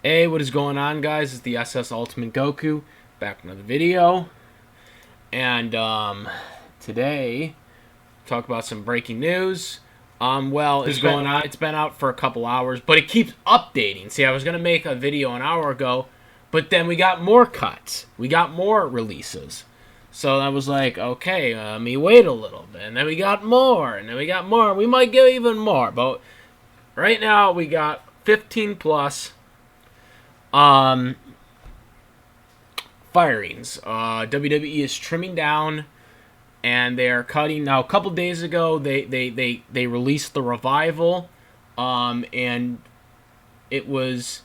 Hey, what is going on, guys? It's the SS Ultimate Goku back with another video, and today talk about some breaking news. It's been out for a couple hours, but it keeps updating. See, I was gonna make a video an hour ago, but then we got more cuts, we got more releases. So I was like, okay, let me wait a little bit, and then we got more, and then we got more. We might get even more, but right now we got 15 plus. Firings. WWE is trimming down, and they are cutting. Now, a couple days ago, they released the Revival, and it was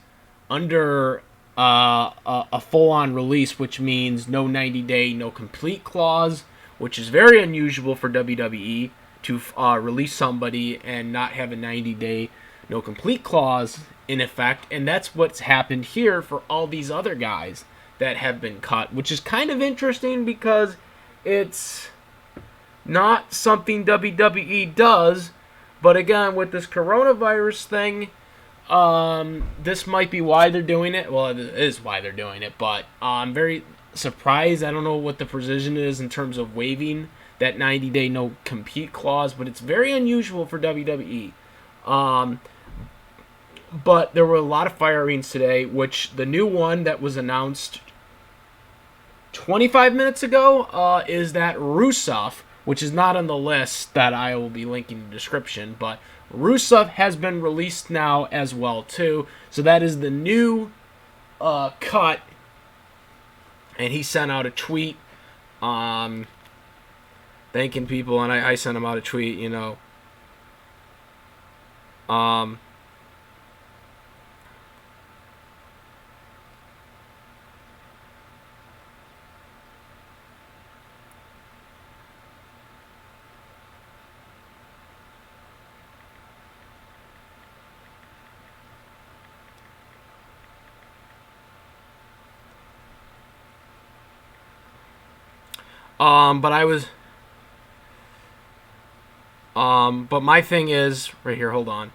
under a full-on release, which means no 90-day, no complete clause, which is very unusual for WWE to release somebody and not have a 90-day, no complete clause in effect, and that's what's happened here for all these other guys that have been cut, which is kind of interesting because it's not something WWE does, but again, with this coronavirus thing, this might be why they're doing it. Well, it is why they're doing it, but I'm very surprised. I don't know what the precision is in terms of waiving that 90-day no compete clause, but it's very unusual for WWE. But there were a lot of firings today, which the new one that was announced 25 minutes ago is that Rusev, which is not on the list that I will be linking in the description, but Rusev has been released now as well, too. So that is the new cut, and he sent out a tweet thanking people, and I sent him out a tweet, but my thing is right here. Hold on.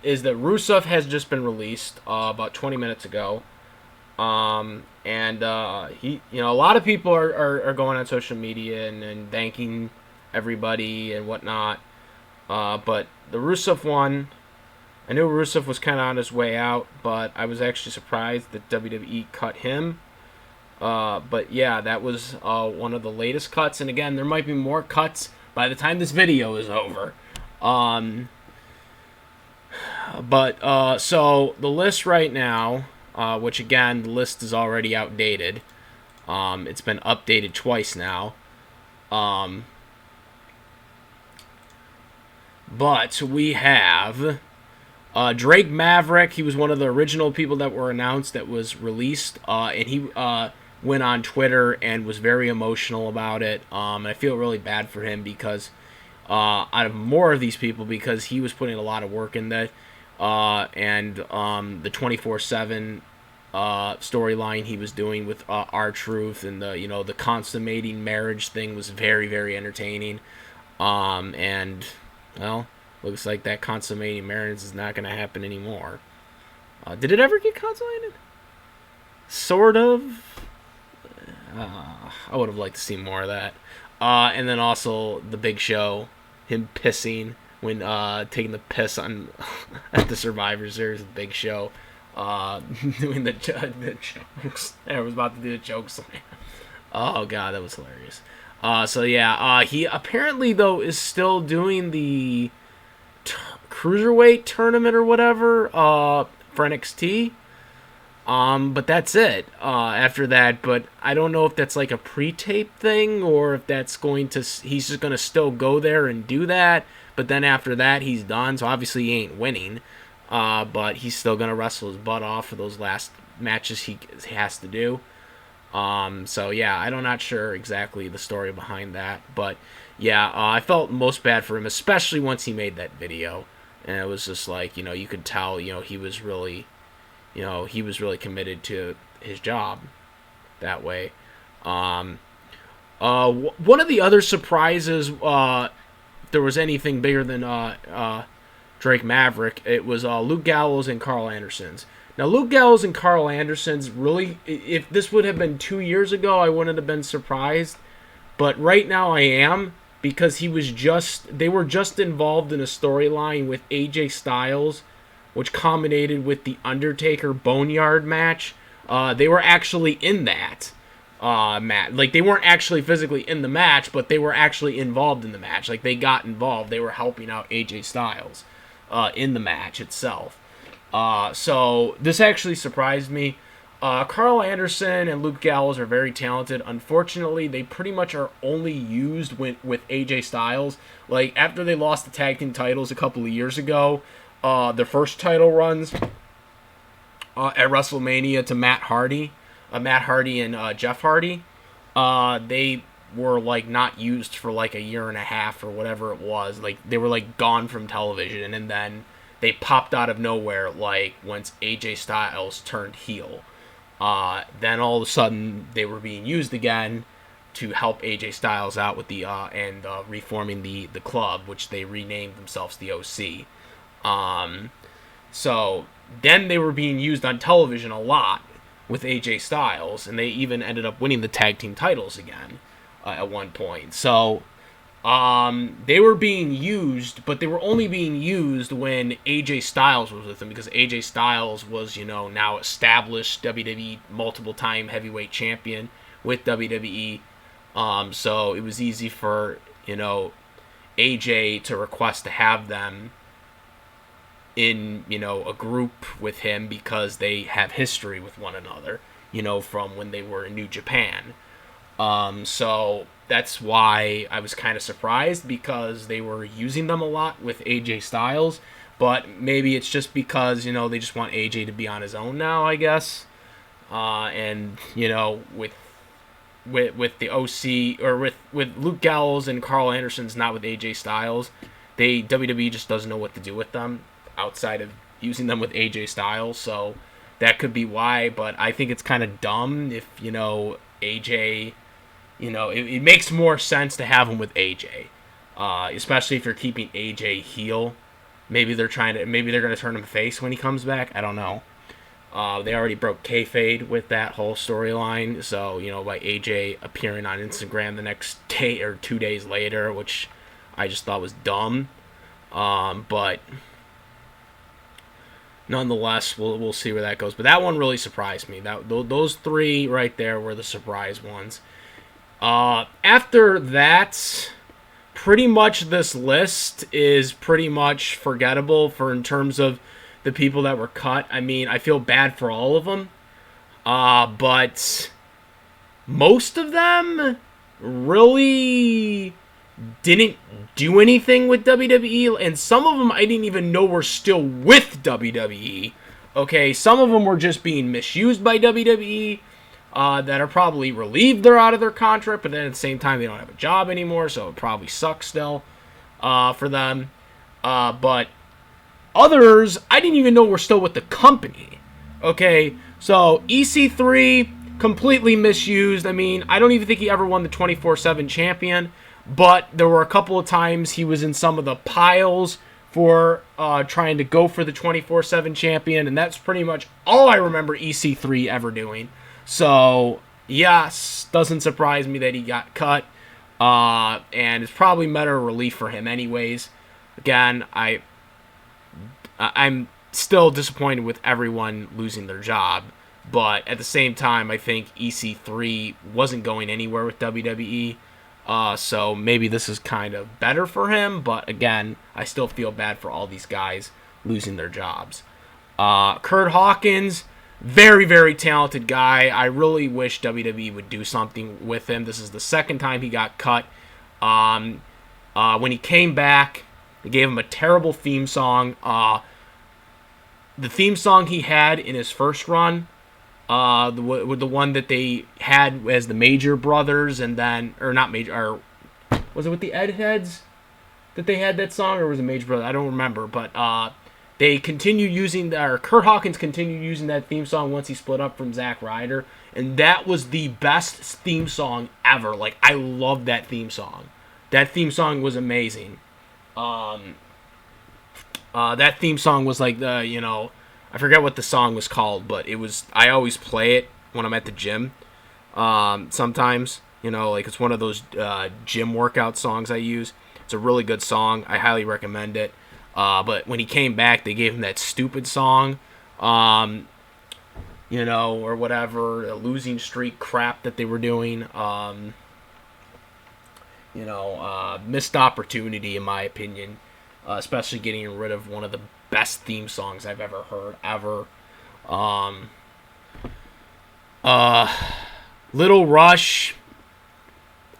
Is that Rusev has just been released about 20 minutes ago, and he, a lot of people are going on social media and thanking everybody and whatnot. But the Rusev one, I knew Rusev was kind of on his way out, but I was actually surprised that WWE cut him. But yeah, that was one of the latest cuts, and again, there might be more cuts by the time this video is over. So the list right now, which again, the list is already outdated. It's been updated twice now. But we have Drake Maverick. He was one of the original people that were announced that was released, and he went on Twitter and was very emotional about it. I feel really bad for him because out of more of these people, because he was putting a lot of work in that, and the 24/7 storyline he was doing with R-Truth, and the consummating marriage thing was very, very entertaining. And well, looks like that consummating marriage is not going to happen anymore. Did it ever get consummated? Sort of. I would have liked to see more of that. And then also the Big Show, him pissing when taking the piss on at the Survivor Series. The Big Show doing the jokes. I was about to do the joke slam. Oh god, that was hilarious. So yeah, he apparently though is still doing the cruiserweight tournament or whatever for NXT. But that's it after that. But I don't know if that's like a pre-tape thing or if that's he's just going to still go there and do that. But then after that, he's done. So obviously he ain't winning. But he's still going to wrestle his butt off for those last matches he has to do. So yeah, I'm not sure exactly the story behind that. But yeah, I felt most bad for him, especially once he made that video. And it was just like, you could tell, he was really... he was really committed to his job that way. One of the other surprises, if there was anything bigger than Drake Maverick. It was Luke Gallows and Karl Anderson's. Now, Luke Gallows and Karl Anderson's, really, if this would have been 2 years ago, I wouldn't have been surprised. But right now I am, because they were just involved in a storyline with AJ Styles, which culminated with the Undertaker Boneyard match. They were actually in that match. Like, they weren't actually physically in the match, but they were actually involved in the match. Like, they got involved. They were helping out AJ Styles in the match itself. So this actually surprised me. Karl Anderson and Luke Gallows are very talented. Unfortunately, they pretty much are only used with AJ Styles. Like, after they lost the tag team titles a couple of years ago, their first title runs at WrestleMania to Matt Hardy and Jeff Hardy, they were like not used for like a year and a half or whatever it was. Like, they were like gone from television, and then they popped out of nowhere like once AJ Styles turned heel. Then all of a sudden they were being used again to help AJ Styles out with the reforming the club, which they renamed themselves the OC. So then they were being used on television a lot with AJ Styles, and they even ended up winning the tag team titles again at one point. So they were being used, but they were only being used when AJ Styles was with them, because AJ Styles was, now established WWE multiple time heavyweight champion with WWE. So it was easy for, AJ to request to have them in, a group with him, because they have history with one another, from when they were in New Japan. So that's why I was kind of surprised, because they were using them a lot with AJ Styles. But maybe it's just because, they just want AJ to be on his own now, I guess. And, with the OC, or with Luke Gallows and Karl Anderson's not with AJ Styles, WWE just doesn't know what to do with them outside of using them with AJ Styles. So that could be why, but I think it's kind of dumb if, AJ... it makes more sense to have him with AJ, especially if you're keeping AJ heel. Maybe they're going to turn him face when he comes back. I don't know. They already broke kayfabe with that whole storyline. So, by AJ appearing on Instagram the next day or 2 days later, which I just thought was dumb. But nonetheless, we'll see where that goes. But that one really surprised me. Those three right there were the surprise ones. After that, pretty much this list is pretty much forgettable in terms of the people that were cut. I mean, I feel bad for all of them, but most of them really didn't do anything with WWE, and some of them I didn't even know were still with WWE. Okay, some of them were just being misused by WWE. That are probably relieved they're out of their contract, but then at the same time they don't have a job anymore, so it probably sucks still for them. But others, I didn't even know were still with the company. Okay, so EC3, completely misused. I mean, I don't even think he ever won the 24/7 champion, but there were a couple of times he was in some of the piles for trying to go for the 24/7 champion, and that's pretty much all I remember EC3 ever doing. So, yes, doesn't surprise me that he got cut, and it's probably better relief for him anyways. Again, I'm still disappointed with everyone losing their job, but at the same time, I think EC3 wasn't going anywhere with WWE, so maybe this is kind of better for him, but again, I still feel bad for all these guys losing their jobs. Curt Hawkins, very, very talented guy. I really wish WWE would do something with him. This is the second time he got cut. When he came back, they gave him a terrible theme song. The theme song he had in his first run, the one that they had as the Major Brothers, and then, or not Major, or was it with the Ed Heads that they had that song, or was it Major Brothers? I don't remember, but they continued using, or Curt Hawkins continued using that theme song once he split up from Zack Ryder, and that was the best theme song ever. Like, I love that theme song. That theme song was amazing. That theme song was like I forget what the song was called, but it was. I always play it when I'm at the gym. Sometimes, like it's one of those gym workout songs I use. It's a really good song. I highly recommend it. But when he came back, they gave him that stupid song, or whatever, a losing streak crap that they were doing. Missed opportunity, in my opinion, especially getting rid of one of the best theme songs I've ever heard, ever. Little Rush,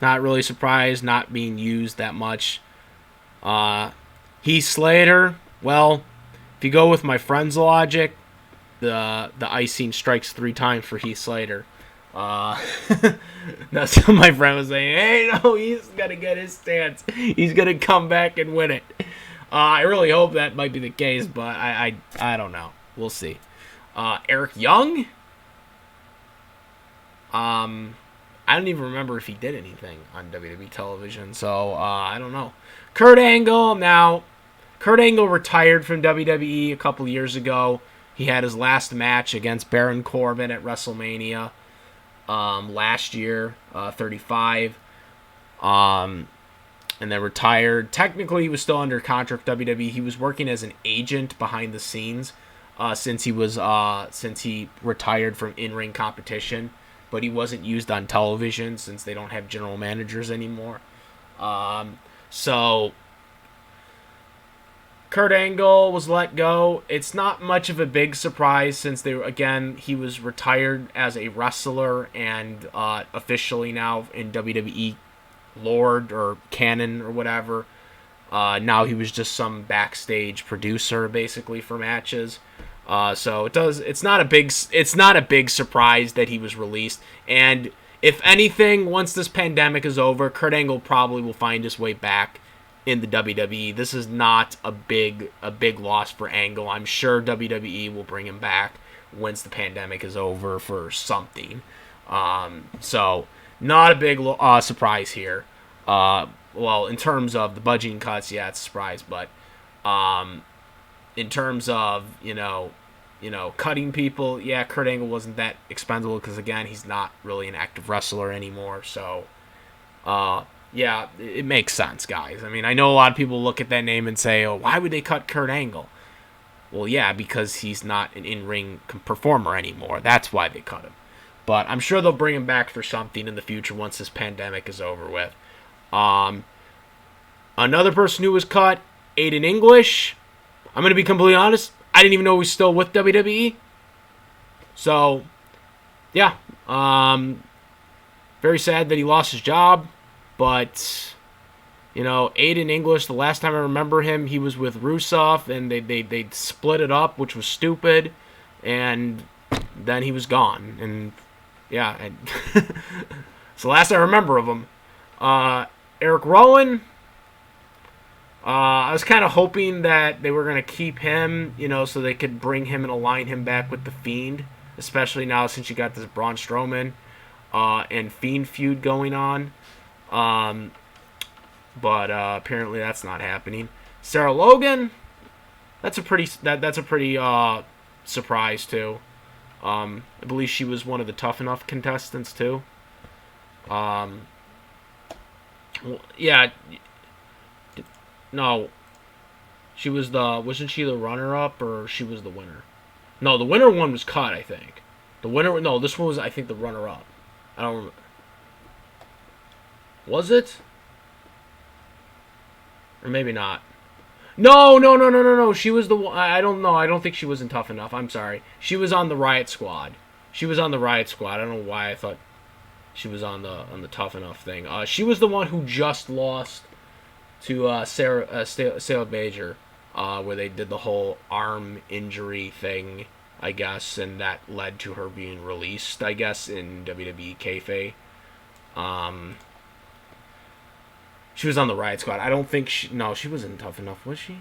not really surprised, not being used that much. Heath Slater, well, if you go with my friend's logic, the icing strikes 3 times for Heath Slater. That's what my friend was saying. Hey, no, he's gonna get his stance. He's gonna come back and win it. I really hope that might be the case, but I don't know. We'll see. Eric Young. I don't even remember if he did anything on WWE television, so I don't know. Kurt Angle. Now, Kurt Angle retired from WWE a couple years ago. He had his last match against Baron Corbin at WrestleMania last year, 35. And then retired. Technically, he was still under contract with WWE. He was working as an agent behind the scenes since he retired from in-ring competition. But he wasn't used on television since they don't have general managers anymore. So Kurt Angle was let go. It's not much of a big surprise since he was retired as a wrestler and officially now in WWE Lord or Canon or whatever. Now he was just some backstage producer basically for matches. So it's not a big surprise that he was released. And if anything, once this pandemic is over, Kurt Angle probably will find his way back in the WWE. This is not a big loss for Angle. I'm sure WWE will bring him back once the pandemic is over for something. So not a big surprise here. Well, in terms of the budgeting cuts, yeah, it's a surprise, but in terms of cutting people, yeah, Kurt Angle wasn't that expendable because again, he's not really an active wrestler anymore. So, yeah, it makes sense, guys. I mean, I know a lot of people look at that name and say, "Oh, why would they cut Kurt Angle?" Well, yeah, because he's not an in-ring performer anymore. That's why they cut him. But I'm sure they'll bring him back for something in the future once this pandemic is over with. Another person who was cut, Aiden English. I'm going to be completely honest. I didn't even know he was still with WWE. So, yeah. Very sad that he lost his job. But, Aiden English, the last time I remember him, he was with Rusev, and they split it up, which was stupid. And then he was gone. And, yeah. It's the last I remember of him. Eric Rowan. I was kind of hoping that they were going to keep him, so they could bring him and align him back with The Fiend, especially now since you got this Braun Strowman and Fiend feud going on. But apparently that's not happening. Sarah Logan, that's a pretty surprise too. I believe she was one of the Tough Enough contestants too. Yeah. No, wasn't she the runner-up, or she was the winner? No, the winner one was cut, I think. This one was, I think, the runner-up. I don't remember. Was it? Or maybe not. No. She was the one. I don't know. I don't think she wasn't Tough Enough. I'm sorry. She was on the Riot Squad. I don't know why I thought she was on the Tough Enough thing. She was the one who just lost to Sarah Major, where they did the whole arm injury thing, I guess, and that led to her being released, I guess, in WWE kayfabe. She was on the Riot Squad. I don't think she wasn't Tough Enough, was she?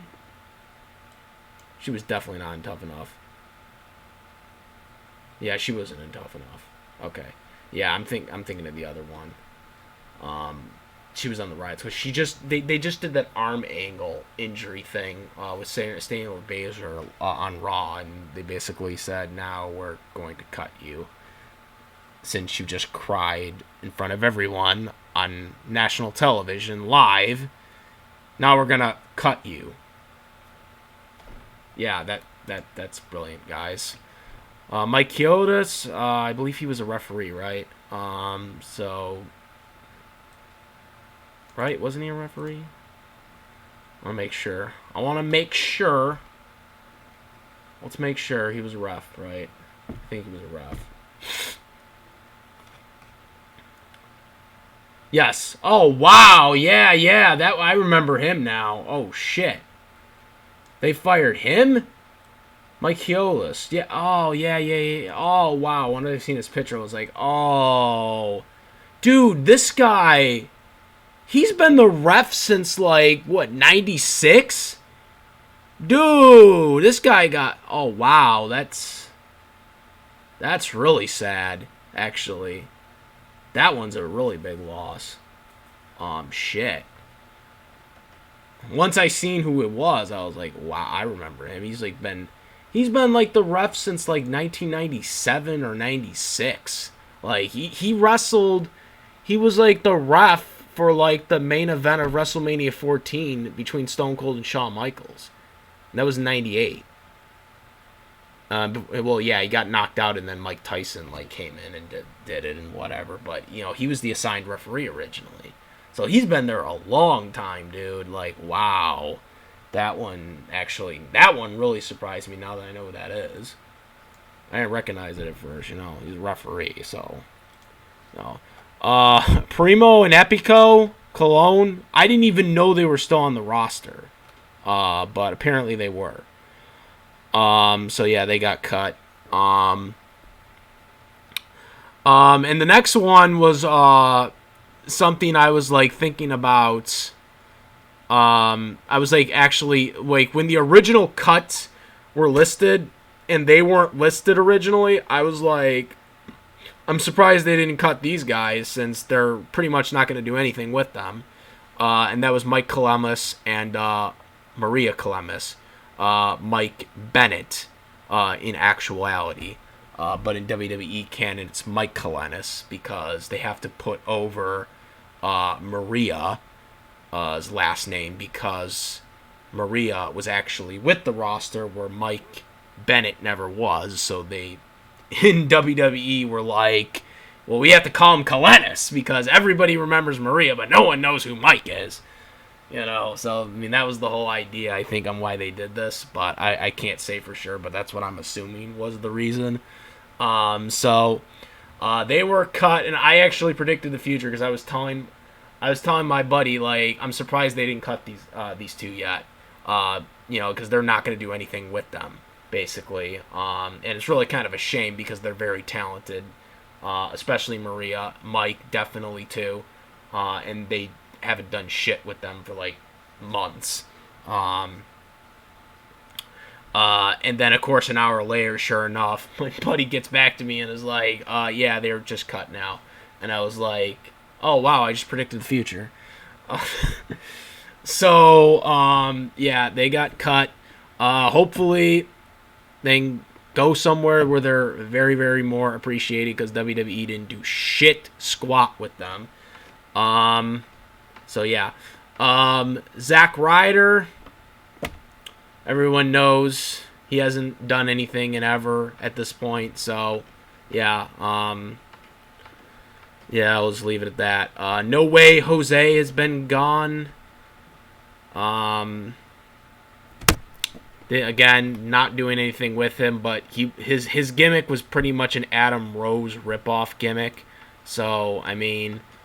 She was definitely not in Tough Enough. Yeah, she wasn't in Tough Enough. Okay. Yeah, I'm thinking of the other one. she was on the riots. Because they just did that arm angle injury thing with Shayna Baszler on Raw, and they basically said, now we're going to cut you. Since you just cried in front of everyone on national television live, now we're going to cut you. Yeah, that's brilliant, guys. Mike Chiodas, I believe he was a referee, right? Right? Wasn't he a referee? I want to make sure. Let's make sure he was a ref, right? I think he was a ref. Yes. Oh, wow. Yeah. That I remember him now. Oh, shit. They fired him? Mike Chiodas. Yeah. Oh, yeah. Oh, wow. When I seen his picture, I was like, oh. Dude, this guy, he's been the ref since, 96? Dude, this guy got... Oh, wow. That's really sad, actually. That one's a really big loss. Shit. Once I seen who it was, I was like, wow, I remember him. He's been the ref since 1997 or 96. He wrestled. He was the ref for the main event of WrestleMania 14 between Stone Cold and Shawn Michaels. And that was in 98. Well, yeah, he got knocked out, and then Mike Tyson came in and did it and whatever. But he was the assigned referee originally, so he's been there a long time, dude. Wow, that one really surprised me. Now that I know who that is, I didn't recognize it at first. He's a referee, so no. Primo and Epico, Cologne. I didn't even know they were still on the roster, but apparently they were. So yeah, they got cut. And the next one was something I was thinking about. I was actually when the original cuts were listed and they weren't listed originally, I was I'm surprised they didn't cut these guys since they're pretty much not going to do anything with them. And that was Mike Kalemis and Maria Kalemis. Mike Bennett in actuality. But in WWE canon, it's Mike Kalenis because they have to put over Maria's last name because Maria was actually with the roster where Mike Bennett never was. So they, in WWE, were well, we have to call him Kalenis because everybody remembers Maria, but no one knows who Mike is. So, that was the whole idea, I think, on why they did this, but I can't say for sure, but that's what I'm assuming was the reason. So, they were cut, and I actually predicted the future, because I was telling my buddy, I'm surprised they didn't cut these two yet, because they're not going to do anything with them, basically, and it's really kind of a shame, because they're very talented, especially Maria, Mike, definitely, too, and they haven't done shit with them for months. And then of course an hour later, sure enough, my buddy gets back to me and is yeah, they're just cut now. And I was oh wow, I just predicted the future. So yeah, they got cut. Hopefully they can go somewhere where they're very, very more appreciated because WWE didn't do squat with them. So yeah, Zack Ryder, everyone knows he hasn't done anything in ever at this point. So yeah, I'll just leave it at that. No Way Jose has been gone. Again, not doing anything with him, but his gimmick was pretty much an Adam Rose ripoff gimmick. So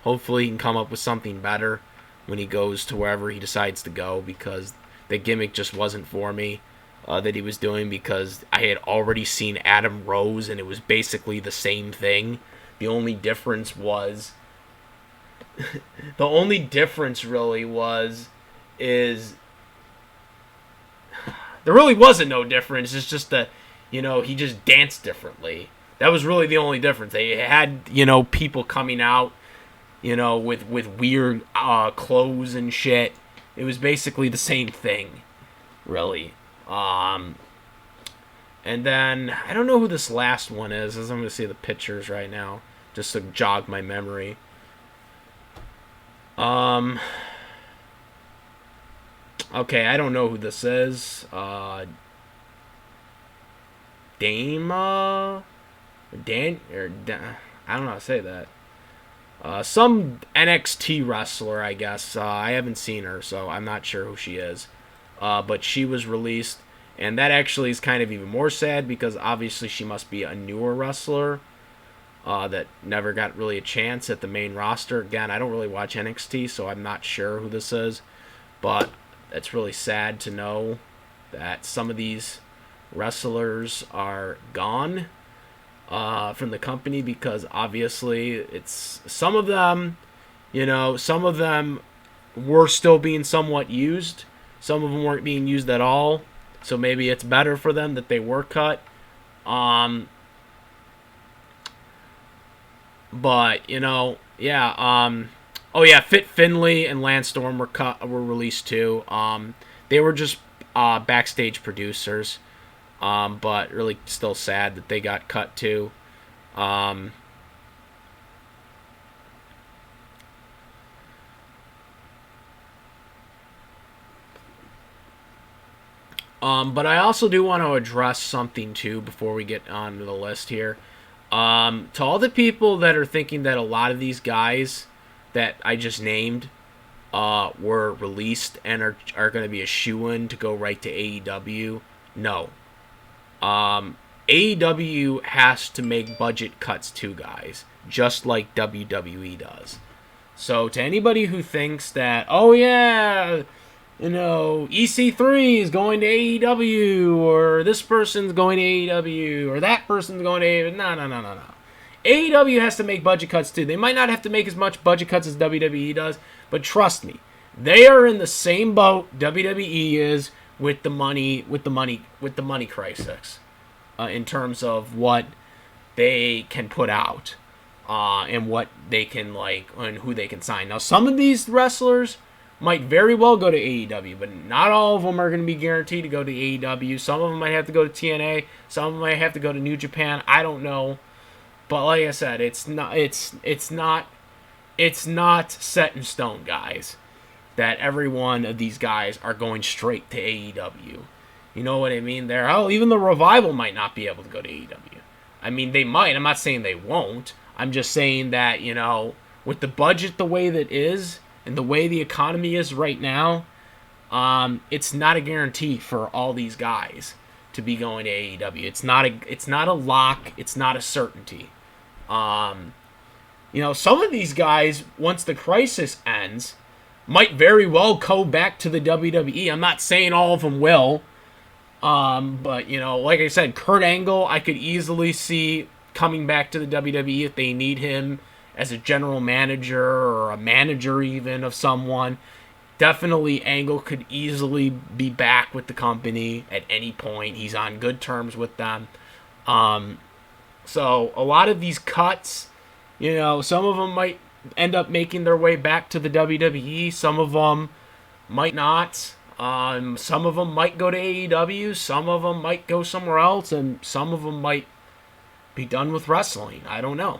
hopefully he can come up with something better when he goes to wherever he decides to go, because the gimmick just wasn't for me that he was doing, because I had already seen Adam Rose and it was basically the same thing. The only difference really there really wasn't no difference. It's just that, he just danced differently. That was really the only difference. They had, people coming out, with weird clothes and shit. It was basically the same thing, really. And then I don't know who this last one is, as I'm going to see the pictures right now, just to jog my memory. Okay, I don't know who this is. I don't know how to say that. Some NXT wrestler, I guess. I haven't seen her, so I'm not sure who she is. But she was released, and that actually is kind of even more sad because obviously she must be a newer wrestler that never got really a chance at the main roster. Again, I don't really watch NXT, so I'm not sure who this is. But it's really sad to know that some of these wrestlers are gone from the company because obviously it's some of them were still being somewhat used. Some of them weren't being used at all. So maybe it's better for them that they were cut. But Fit Finlay and Lance Storm were released too. They were just backstage producers. But really still sad that they got cut too. But I also do want to address something too before we get on to the list here. To all the people that are thinking that a lot of these guys that I just named were released and are going to be a shoo-in to go right to AEW, no. AEW has to make budget cuts too, guys, just like WWE does. So to anybody who thinks that, EC3 is going to AEW, or this person's going to AEW, or that person's going to AEW, no. AEW has to make budget cuts too. They might not have to make as much budget cuts as WWE does, but trust me, they are in the same boat WWE is with the money crisis, in terms of what they can put out, and what they can and who they can sign. Now, some of these wrestlers might very well go to AEW, but not all of them are going to be guaranteed to go to AEW. Some of them might have to go to TNA. Some of them might have to go to New Japan. I don't know, but like I said, it's not set in stone, guys, that every one of these guys are going straight to AEW. You know what I mean? Even the Revival might not be able to go to AEW. I mean, they might. I'm not saying they won't. I'm just saying that, with the budget the way that is, and the way the economy is right now, it's not a guarantee for all these guys to be going to AEW. It's not a lock. It's not a certainty. Some of these guys, once the crisis ends, might very well go back to the WWE. I'm not saying all of them will. But, like I said, Kurt Angle, I could easily see coming back to the WWE if they need him as a general manager or a manager even of someone. Definitely Angle could easily be back with the company at any point. He's on good terms with them. So a lot of these cuts, some of them might end up making their way back to the WWE. Some of them might not. Some of them might go to AEW. Some of them might go somewhere else. And some of them might be done with wrestling. I don't know.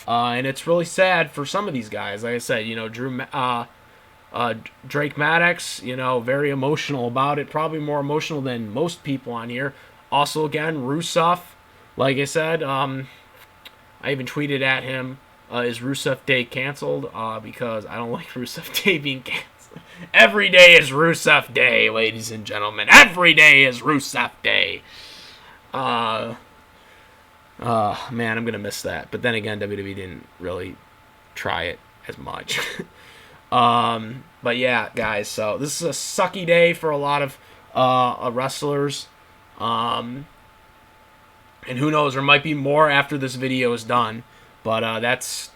And it's really sad for some of these guys. Like I said, Drake Maddox, very emotional about it. Probably more emotional than most people on here. Also, again, Rusev. Like I said, I even tweeted at him, is Rusev Day canceled? Because I don't like Rusev Day being canceled. Every day is Rusev Day, ladies and gentlemen. Every day is Rusev Day. Man, I'm going to miss that. But then again, WWE didn't really try it as much. But yeah, guys, so this is a sucky day for a lot of wrestlers. And who knows, there might be more after this video is done. But that's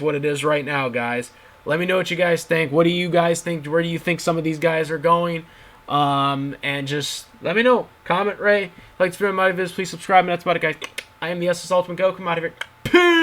what it is right now, guys. Let me know what you guys think. What do you guys think? Where do you think some of these guys are going? And just let me know. Comment, Ray. Like this video, my videos, please subscribe. And that's about it, guys. I am the SS Ultimate Go. Come out of here. Peace!